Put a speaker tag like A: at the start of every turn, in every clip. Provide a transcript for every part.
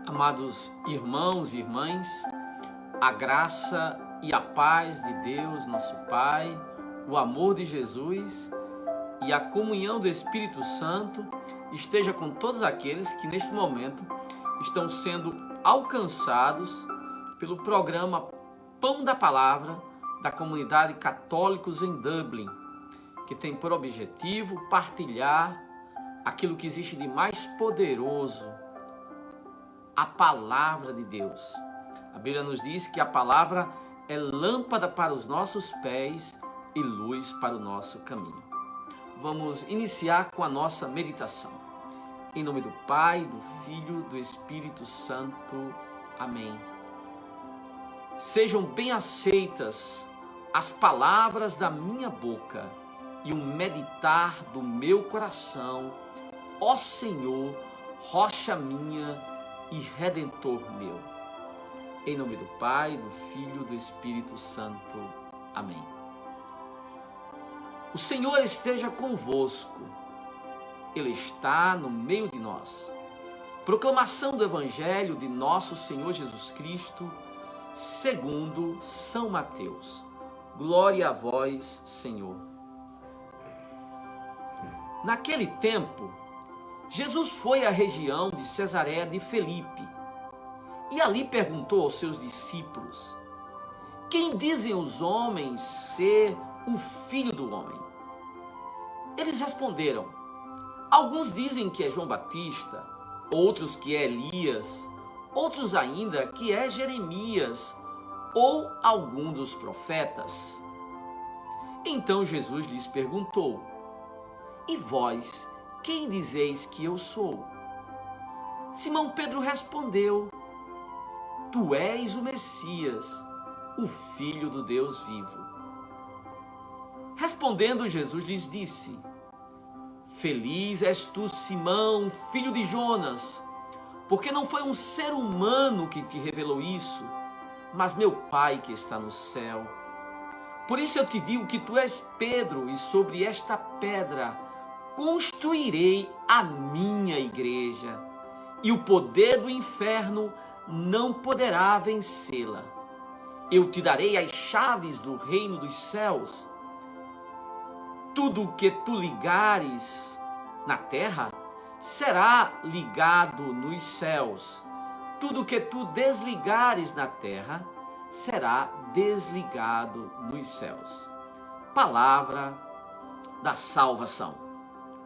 A: Amados irmãos e irmãs, a graça e a paz de Deus, nosso Pai, o amor de Jesus e a comunhão do Espírito Santo esteja com todos aqueles que neste momento estão sendo alcançados pelo programa Pão da Palavra da comunidade Católicos em Dublin, que tem por objetivo partilhar aquilo que existe de mais poderoso, a palavra de Deus. A Bíblia nos diz que a palavra é lâmpada para os nossos pés e luz para o nosso caminho. Vamos iniciar com a nossa meditação. Em nome do Pai, do Filho, do Espírito Santo. Amém. Sejam bem aceitas as palavras da minha boca e o meditar do meu coração, ó Senhor, rocha minha e Redentor meu. Em nome do Pai, do Filho, do Espírito Santo. Amém. O Senhor esteja convosco. Ele está no meio de nós. Proclamação do Evangelho de nosso Senhor Jesus Cristo, segundo São Mateus. Glória a vós, Senhor. Naquele tempo, Jesus foi à região de Cesareia de Filipe e ali perguntou aos seus discípulos: quem dizem os homens ser o Filho do Homem? Eles responderam: alguns dizem que é João Batista, outros que é Elias, outros ainda que é Jeremias ou algum dos profetas. Então Jesus lhes perguntou: e vós, quem dizeis que eu sou? Simão Pedro respondeu: tu és o Messias, o Filho do Deus vivo. Respondendo, Jesus lhes disse: feliz és tu, Simão, filho de Jonas, porque não foi um ser humano que te revelou isso, mas meu Pai que está no céu. Por isso eu te digo que tu és Pedro, e sobre esta pedra construirei a minha igreja, e o poder do inferno não poderá vencê-la. Eu te darei as chaves do reino dos céus. Tudo o que tu ligares na terra será ligado nos céus. Tudo o que tu desligares na terra será desligado nos céus. Palavra da salvação.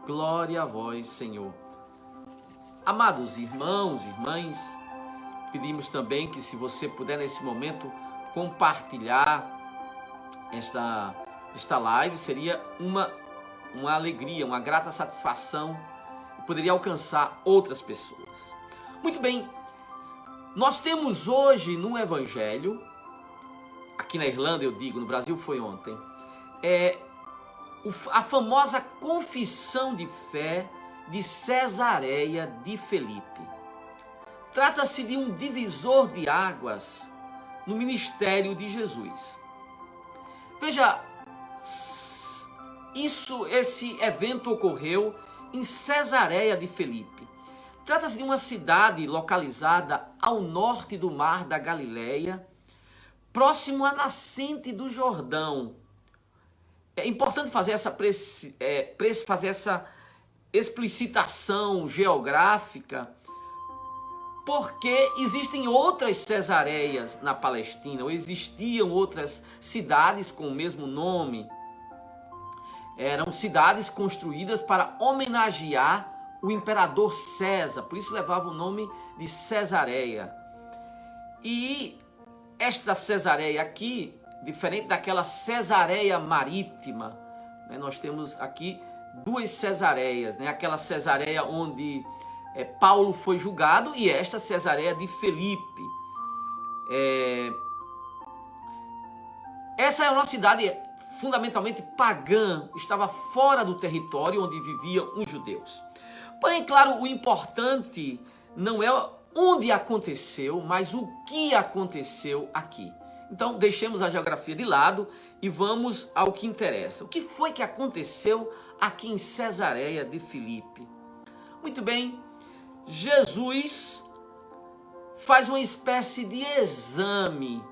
A: Glória a vós, Senhor. Amados irmãos e irmãs, pedimos também que, se você puder nesse momento compartilhar esta live, seria uma alegria, uma grata satisfação, e poderia alcançar outras pessoas. Muito bem, nós temos hoje no Evangelho, aqui na Irlanda eu digo, no Brasil foi ontem, a famosa confissão de fé de Cesareia de Filipe. Trata-se de um divisor de águas no ministério de Jesus. Veja, esse evento ocorreu em Cesareia de Filipe. Trata-se de uma cidade localizada ao norte do mar da Galileia, próximo à nascente do Jordão. É importante fazer essa explicitação geográfica, porque existem outras Cesareias na Palestina, ou existiam outras cidades com o mesmo nome. Eram cidades construídas para homenagear o imperador César, por isso levava o nome de Cesareia. E esta Cesareia aqui, diferente daquela Cesareia marítima, né? Nós temos aqui duas Cesareias, né? Aquela Cesareia onde Paulo foi julgado e esta Cesareia de Filipe. Essa é uma cidade fundamentalmente pagã, estava fora do território onde viviam os judeus. Porém, claro, o importante não é onde aconteceu, mas o que aconteceu aqui. Então, deixemos a geografia de lado e vamos ao que interessa. O que foi que aconteceu aqui em Cesareia de Filipe? Muito bem, Jesus faz uma espécie de exame,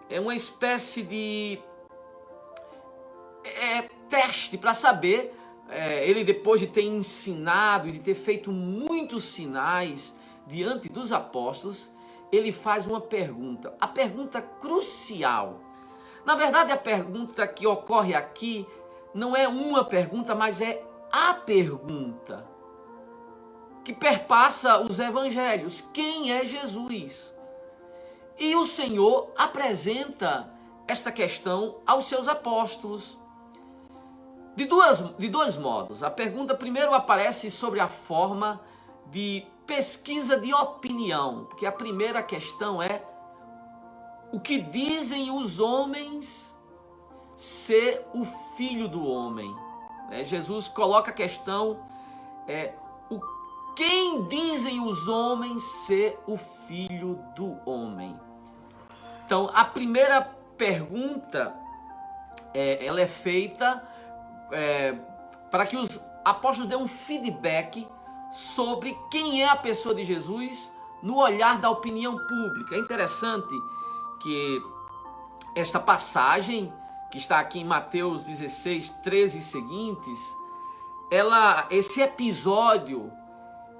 A: uma espécie de teste para saber, ele depois de ter ensinado e de ter feito muitos sinais diante dos apóstolos, ele faz uma pergunta, a pergunta crucial. Na verdade, a pergunta que ocorre aqui não é uma pergunta, mas é a pergunta que perpassa os evangelhos. Quem é Jesus? E o Senhor apresenta esta questão aos seus apóstolos de dois modos. A pergunta primeiro aparece sobre a forma de pesquisa de opinião, porque a primeira questão é: o que dizem os homens ser o Filho do Homem? Jesus coloca a questão, quem dizem os homens ser o Filho do Homem? Então, a primeira pergunta, ela é feita para que os apóstolos dêem um feedback sobre quem é a pessoa de Jesus no olhar da opinião pública. É interessante que esta passagem, que está aqui em Mateus 16, 13 e seguintes, esse episódio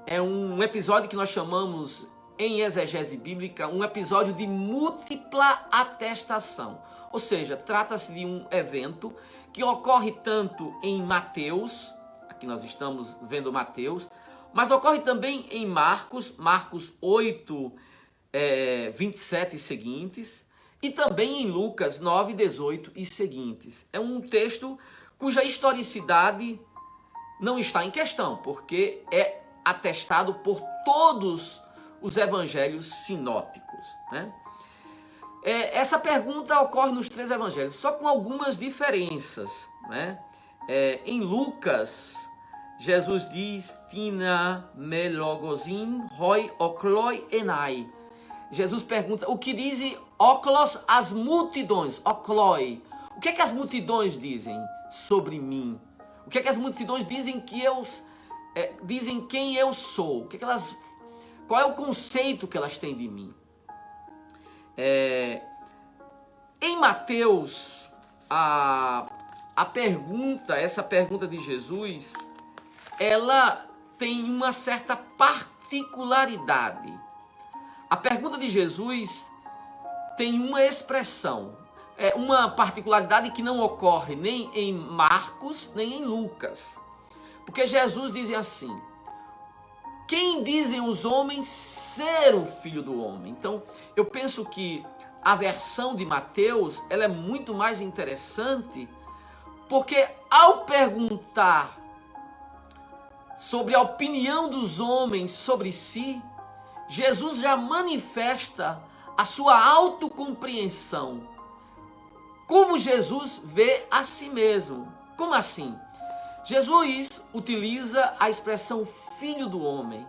A: é um episódio que nós chamamos em exegese bíblica um episódio de múltipla atestação. Ou seja, trata-se de um evento que ocorre tanto em Mateus, aqui nós estamos vendo Mateus, mas ocorre também em Marcos 8, 27 e seguintes, e também em Lucas 9, 18 e seguintes. É um texto cuja historicidade não está em questão, porque é atestado por todos os evangelhos sinóticos, né? Essa pergunta ocorre nos três evangelhos, só com algumas diferenças, né? Em Lucas, Jesus diz: Tina me logozin hoi okloi enai. Jesus pergunta: o que dizem oklos as multidões? Okloi. O que é que as multidões dizem sobre mim? O que é que as multidões dizem dizem quem eu sou? Qual é o conceito que elas têm de mim? Em Mateus, essa pergunta de Jesus, ela tem uma certa particularidade. A pergunta de Jesus tem uma expressão, uma particularidade que não ocorre nem em Marcos, nem em Lucas. Porque Jesus diz assim: quem dizem os homens ser o Filho do Homem? Então, eu penso que a versão de Mateus, ela é muito mais interessante, porque ao perguntar sobre a opinião dos homens sobre si, Jesus já manifesta a sua autocompreensão. Como Jesus vê a si mesmo. Como assim? Jesus utiliza a expressão Filho do Homem.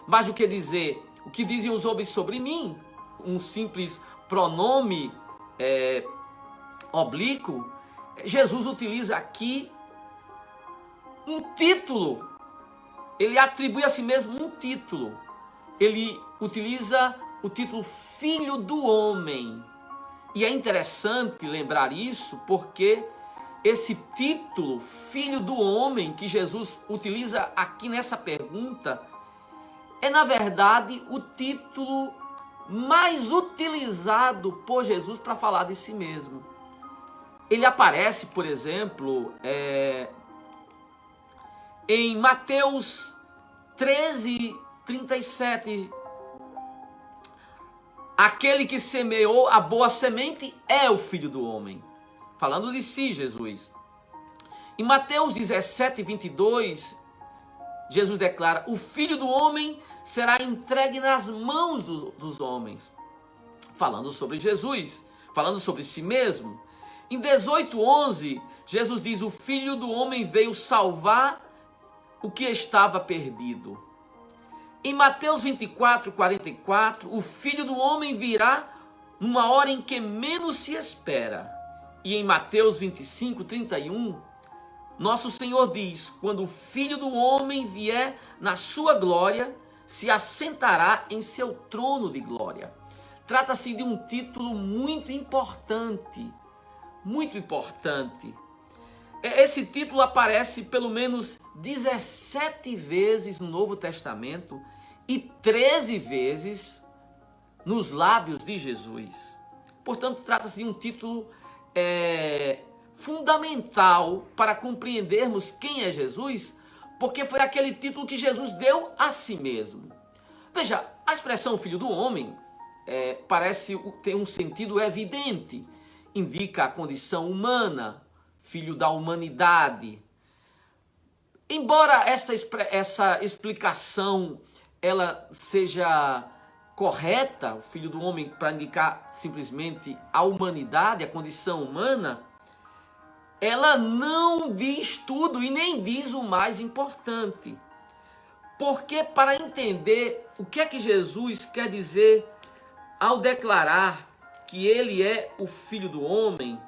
A: Mas o que dizem os homens sobre mim? Um simples pronome oblíquo. Jesus utiliza aqui um título. Ele atribui a si mesmo um título. Ele utiliza o título Filho do Homem. E é interessante lembrar isso porque esse título, Filho do Homem, que Jesus utiliza aqui nessa pergunta, é na verdade o título mais utilizado por Jesus para falar de si mesmo. Ele aparece, por exemplo, em Mateus 13, 37. Aquele que semeou a boa semente é o Filho do Homem. Falando de si, Jesus. Em Mateus 17, 22, Jesus declara: o Filho do Homem será entregue nas mãos dos homens. Falando sobre Jesus, falando sobre si mesmo. Em 18, 11, Jesus diz: o Filho do Homem veio salvar o que estava perdido. Em Mateus 24, 44, o Filho do Homem virá numa hora em que menos se espera. E em Mateus 25, 31, nosso Senhor diz: quando o Filho do Homem vier na sua glória, se assentará em seu trono de glória. Trata-se de um título muito importante, muito importante. Esse título aparece pelo menos 17 vezes no Novo Testamento e 13 vezes nos lábios de Jesus. Portanto, trata-se de um título fundamental para compreendermos quem é Jesus, porque foi aquele título que Jesus deu a si mesmo. Veja, a expressão filho do homem parece ter um sentido evidente. Indica a condição humana, filho da humanidade. Embora essa explicação ela seja correta, o filho do homem para indicar simplesmente a humanidade, a condição humana, ela não diz tudo e nem diz o mais importante. Porque para entender o que é que Jesus quer dizer ao declarar que ele é o filho do homem,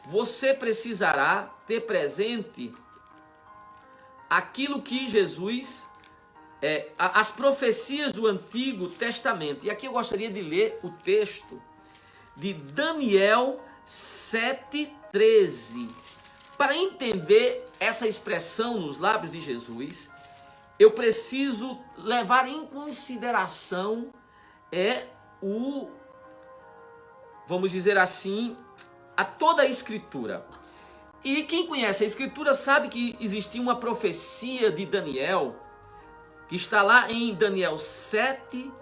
A: você precisará ter presente aquilo que Jesus, as profecias do Antigo Testamento. E aqui eu gostaria de ler o texto de Daniel 7,13. Para entender essa expressão nos lábios de Jesus, eu preciso levar em consideração vamos dizer assim, a toda a Escritura. E quem conhece a Escritura sabe que existia uma profecia de Daniel, que está lá em Daniel 7,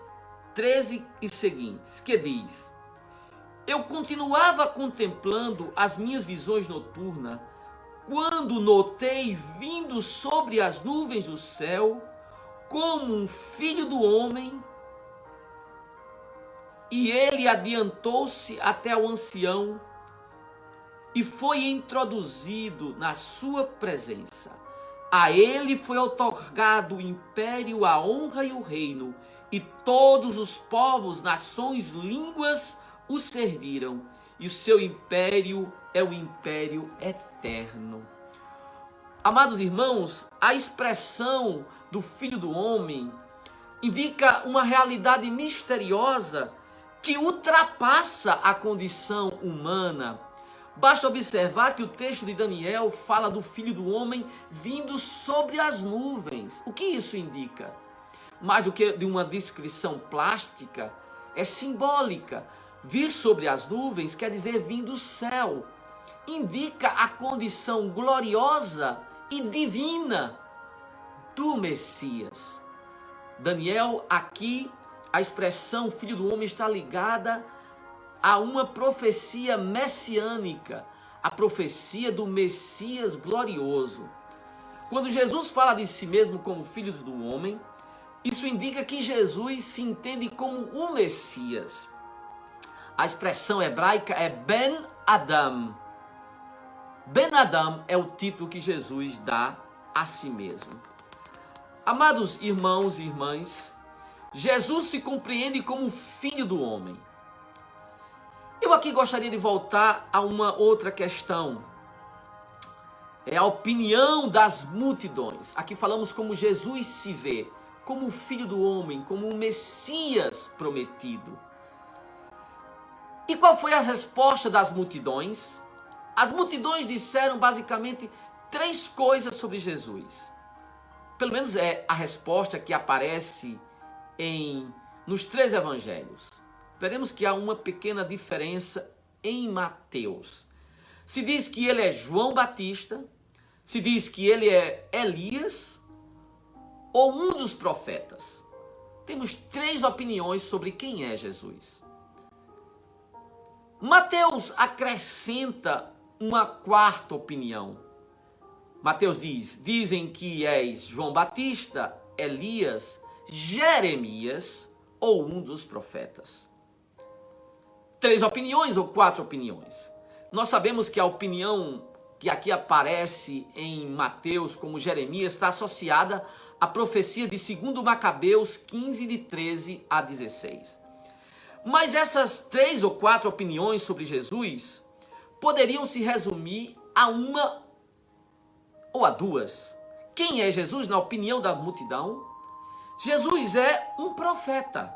A: 13 e seguintes, que diz: eu continuava contemplando as minhas visões noturnas, quando notei vindo sobre as nuvens do céu, como um filho do homem, e ele adiantou-se até o ancião e foi introduzido na sua presença. A ele foi outorgado o império, a honra e o reino, e todos os povos, nações, línguas o serviram, e o seu império é o império eterno. Amados irmãos, a expressão do Filho do Homem indica uma realidade misteriosa que ultrapassa a condição humana. Basta observar que o texto de Daniel fala do Filho do Homem vindo sobre as nuvens. O que isso indica? Mais do que de uma descrição plástica, é simbólica. Vir sobre as nuvens quer dizer vir do céu. Indica a condição gloriosa e divina do Messias. Daniel, aqui, a expressão Filho do Homem está ligada a uma profecia messiânica, a profecia do Messias glorioso. Quando Jesus fala de si mesmo como Filho do Homem, isso indica que Jesus se entende como o Messias. A expressão hebraica é Ben Adam. Ben Adam é o título que Jesus dá a si mesmo. Amados irmãos e irmãs, Jesus se compreende como Filho do Homem. Eu aqui gostaria de voltar a uma outra questão. É a opinião das multidões. Aqui falamos como Jesus se vê, como o Filho do Homem, como o Messias prometido. E qual foi a resposta das multidões? As multidões disseram basicamente 3 coisas sobre Jesus. Pelo menos é a resposta que aparece nos 3 evangelhos. Veremos que há uma pequena diferença em Mateus. Se diz que ele é João Batista, se diz que ele é Elias ou um dos profetas. Temos 3 opiniões sobre quem é Jesus. Mateus acrescenta uma 4ª opinião. Mateus dizem que és João Batista, Elias, Jeremias ou um dos profetas. 3 opiniões ou 4 opiniões. Nós sabemos que a opinião que aqui aparece em Mateus como Jeremias está associada à profecia de 2 Macabeus 15, de 13 a 16. Mas essas 3 ou 4 opiniões sobre Jesus poderiam se resumir a uma ou a 2. Quem é Jesus na opinião da multidão? Jesus é um profeta.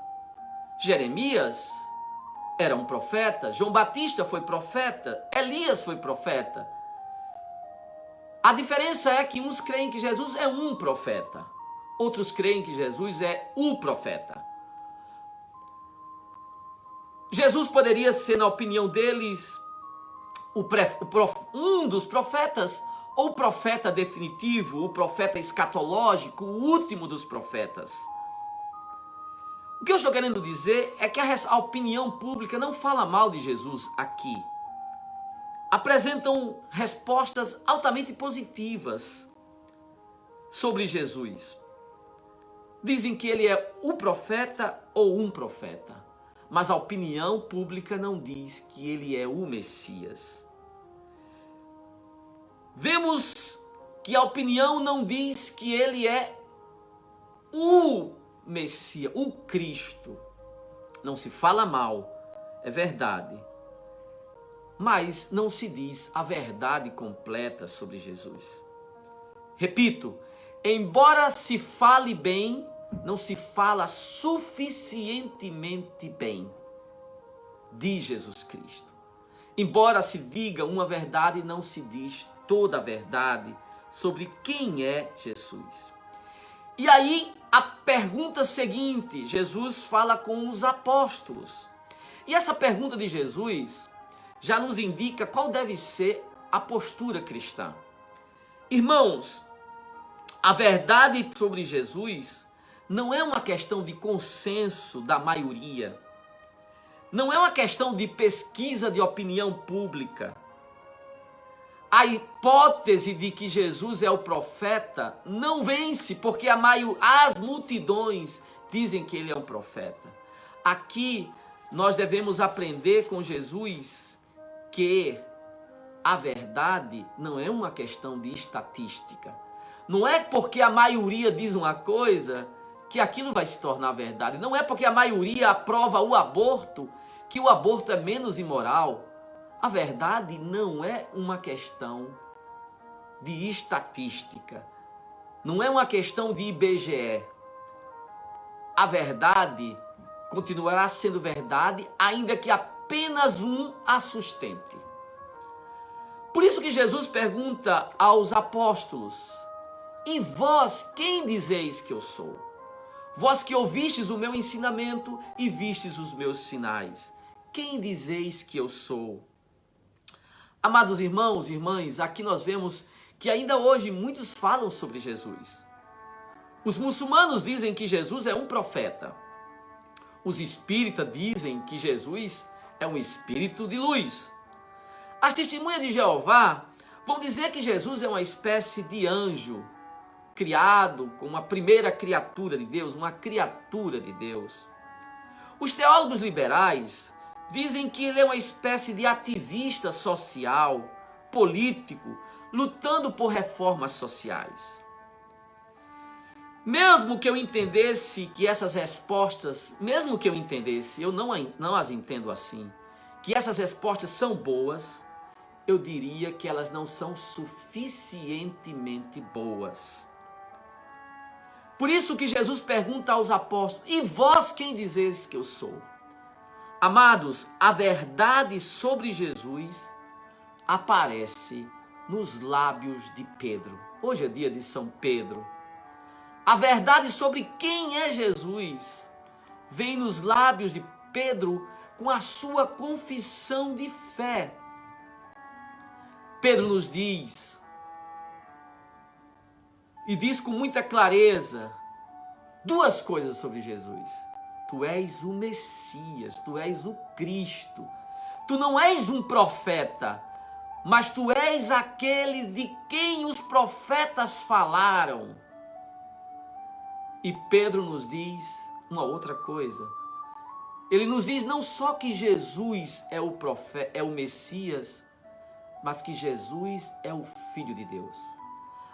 A: Jeremias era um profeta, João Batista foi profeta, Elias foi profeta. A diferença é que uns creem que Jesus é um profeta, outros creem que Jesus é o profeta. Jesus poderia ser, na opinião deles, um dos profetas, ou o profeta definitivo, o profeta escatológico, o último dos profetas. O que eu estou querendo dizer é que a opinião pública não fala mal de Jesus aqui. Apresentam respostas altamente positivas sobre Jesus. Dizem que ele é o profeta ou um profeta, mas a opinião pública não diz que ele é o Messias. Vemos que a opinião não diz que ele é o Messias, o Cristo. Não se fala mal, é verdade. Mas não se diz a verdade completa sobre Jesus. Repito, embora se fale bem, não se fala suficientemente bem de Jesus Cristo. Embora se diga uma verdade, não se diz toda a verdade sobre quem é Jesus. E aí, a pergunta seguinte, Jesus fala com os apóstolos. E essa pergunta de Jesus já nos indica qual deve ser a postura cristã. Irmãos, a verdade sobre Jesus não é uma questão de consenso da maioria. Não é uma questão de pesquisa de opinião pública. A hipótese de que Jesus é o profeta não vence, porque as multidões dizem que ele é um profeta. Aqui nós devemos aprender com Jesus que a verdade não é uma questão de estatística. Não é porque a maioria diz uma coisa que aquilo vai se tornar verdade. Não é porque a maioria aprova o aborto que o aborto é menos imoral. A verdade não é uma questão de estatística. Não é uma questão de IBGE. A verdade continuará sendo verdade, ainda que apenas um a sustente. Por isso que Jesus pergunta aos apóstolos: e vós, quem dizeis que eu sou? Vós que ouvistes o meu ensinamento e vistes os meus sinais, quem dizeis que eu sou? Amados irmãos e irmãs, aqui nós vemos que ainda hoje muitos falam sobre Jesus. Os muçulmanos dizem que Jesus é um profeta. Os espíritas dizem que Jesus é um espírito de luz. As testemunhas de Jeová vão dizer que Jesus é uma espécie de anjo, criado como a primeira criatura de Deus, uma criatura de Deus. Os teólogos liberais dizem que ele é uma espécie de ativista social, político, lutando por reformas sociais. Mesmo que eu entendesse que essas respostas, eu não as entendo assim, que essas respostas são boas, eu diria que elas não são suficientemente boas. Por isso que Jesus pergunta aos apóstolos: e vós quem dizeis que eu sou? Amados, a verdade sobre Jesus aparece nos lábios de Pedro. Hoje é dia de São Pedro. A verdade sobre quem é Jesus vem nos lábios de Pedro com a sua confissão de fé. Pedro nos diz, e diz com muita clareza, duas coisas sobre Jesus. Tu és o Messias, tu és o Cristo. Tu não és um profeta, mas tu és aquele de quem os profetas falaram. E Pedro nos diz uma outra coisa. Ele nos diz não só que Jesus é o profeta, é o Messias, mas que Jesus é o Filho de Deus.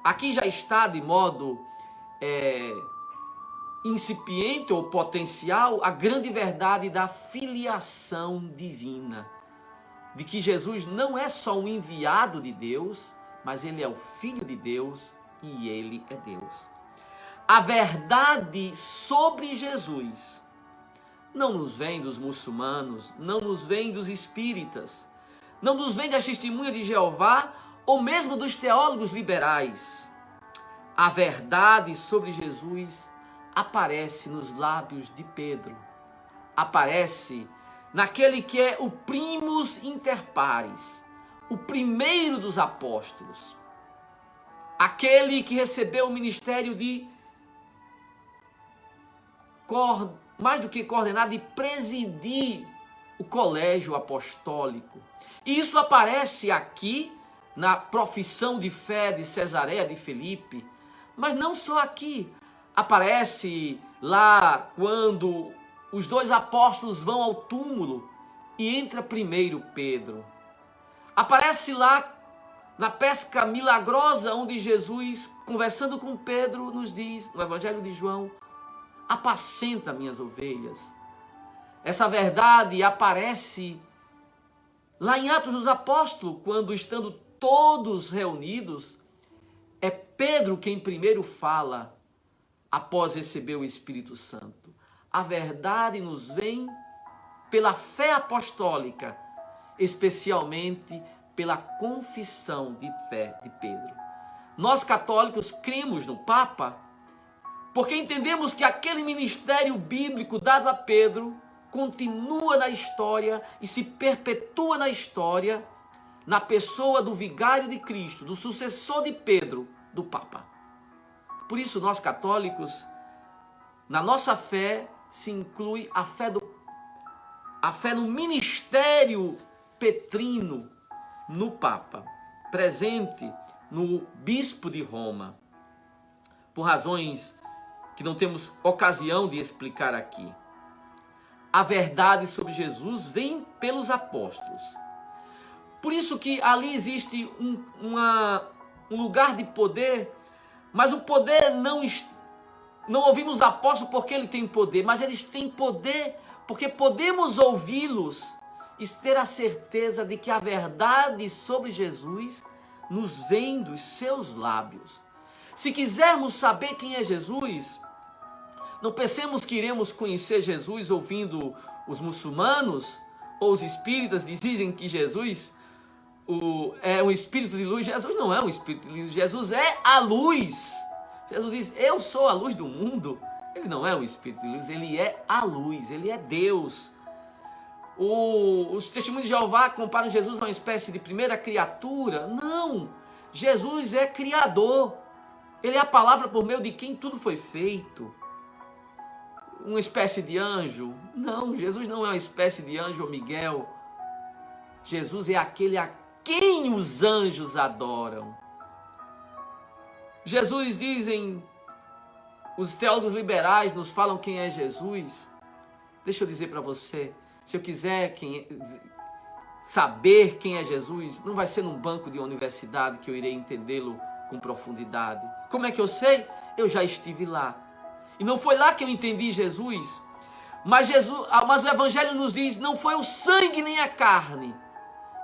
A: Aqui já está de modo incipiente ou potencial a grande verdade da filiação divina. De que Jesus não é só um enviado de Deus, mas ele é o Filho de Deus e ele é Deus. A verdade sobre Jesus não nos vem dos muçulmanos, não nos vem dos espíritas, não nos vem das testemunhas de Jeová ou mesmo dos teólogos liberais. A verdade sobre Jesus aparece nos lábios de Pedro, aparece naquele que é o primus inter pares, o primeiro dos apóstolos, aquele que recebeu o ministério de mais do que coordenar, de presidir o colégio apostólico. E isso aparece aqui na profissão de fé de Cesareia de Filipe, mas não só aqui. Aparece lá quando os dois apóstolos vão ao túmulo e entra primeiro Pedro. Aparece lá na pesca milagrosa, onde Jesus, conversando com Pedro, nos diz, no Evangelho de João, apacenta minhas ovelhas. Essa verdade aparece lá em Atos dos Apóstolos, quando estando todos reunidos, é Pedro quem primeiro fala após receber o Espírito Santo. A verdade nos vem pela fé apostólica, especialmente pela confissão de fé de Pedro. Nós católicos cremos no Papa porque entendemos que aquele ministério bíblico dado a Pedro continua na história e se perpetua na história na pessoa do vigário de Cristo, do sucessor de Pedro, do Papa. Por isso, nós católicos, na nossa fé, se inclui a fé no ministério petrino, no Papa, presente no Bispo de Roma, por razões que não temos ocasião de explicar aqui. A verdade sobre Jesus vem pelos apóstolos. Por isso que ali existe um lugar de poder, mas o poder não ouvimos os apóstolos porque ele tem poder, mas eles têm poder porque podemos ouvi-los e ter a certeza de que a verdade sobre Jesus nos vem dos seus lábios. Se quisermos saber quem é Jesus, não pensemos que iremos conhecer Jesus ouvindo os muçulmanos ou os espíritas dizem que Jesus é um espírito de luz. Jesus não é um espírito de luz, Jesus é a luz. Jesus diz, eu sou a luz do mundo. Ele não é um espírito de luz, ele é a luz, ele é Deus. Os testemunhos de Jeová comparam Jesus a uma espécie de primeira criatura. Não, Jesus é criador. Ele é a palavra por meio de quem tudo foi feito. Uma espécie de anjo? Não, Jesus não é uma espécie de anjo ou Miguel. Jesus é aquele a quem os anjos adoram. Jesus, dizem os teólogos liberais, nos falam quem é Jesus. Deixa eu dizer para você, se eu quiser saber quem é Jesus, não vai ser num banco de uma universidade que eu irei entendê-lo com profundidade. Como é que eu sei? Eu já estive lá. E não foi lá que eu entendi Jesus. Mas o Evangelho nos diz, não foi o sangue nem a carne.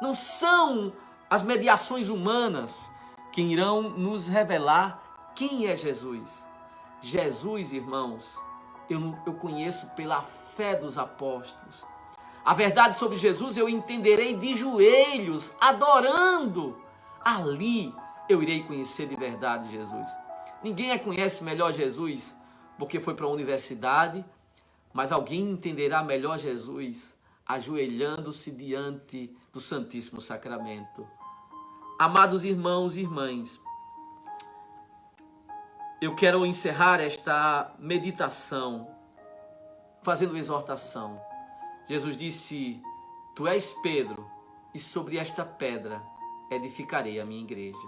A: Não são as mediações humanas que irão nos revelar quem é Jesus. Jesus, irmãos, eu conheço pela fé dos apóstolos. A verdade sobre Jesus eu entenderei de joelhos, adorando. Ali eu irei conhecer de verdade Jesus. Ninguém conhece melhor Jesus porque foi para a universidade, mas alguém entenderá melhor Jesus ajoelhando-se diante do Santíssimo Sacramento. Amados irmãos e irmãs, eu quero encerrar esta meditação fazendo exortação. Jesus disse, tu és Pedro, e sobre esta pedra edificarei a minha igreja.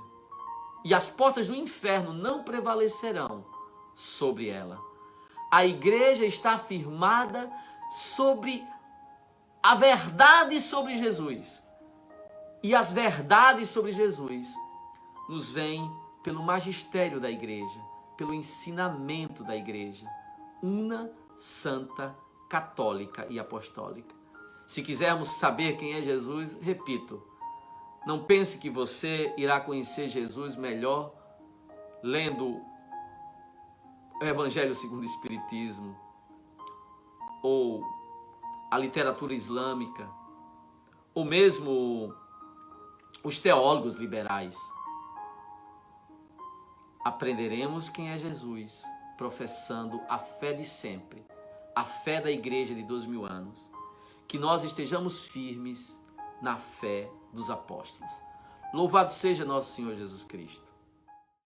A: E as portas do inferno não prevalecerão sobre ela. A igreja está afirmada sobre a verdade sobre Jesus. E as verdades sobre Jesus nos vêm pelo magistério da igreja, pelo ensinamento da igreja, una, santa, católica e apostólica. Se quisermos saber quem é Jesus, repito, não pense que você irá conhecer Jesus melhor lendo o Evangelho segundo o Espiritismo, ou a literatura islâmica, ou mesmo os teólogos liberais. Aprenderemos quem é Jesus, professando a fé de sempre, a fé da igreja de 2000 anos, que nós estejamos firmes na fé dos apóstolos. Louvado seja nosso Senhor Jesus Cristo.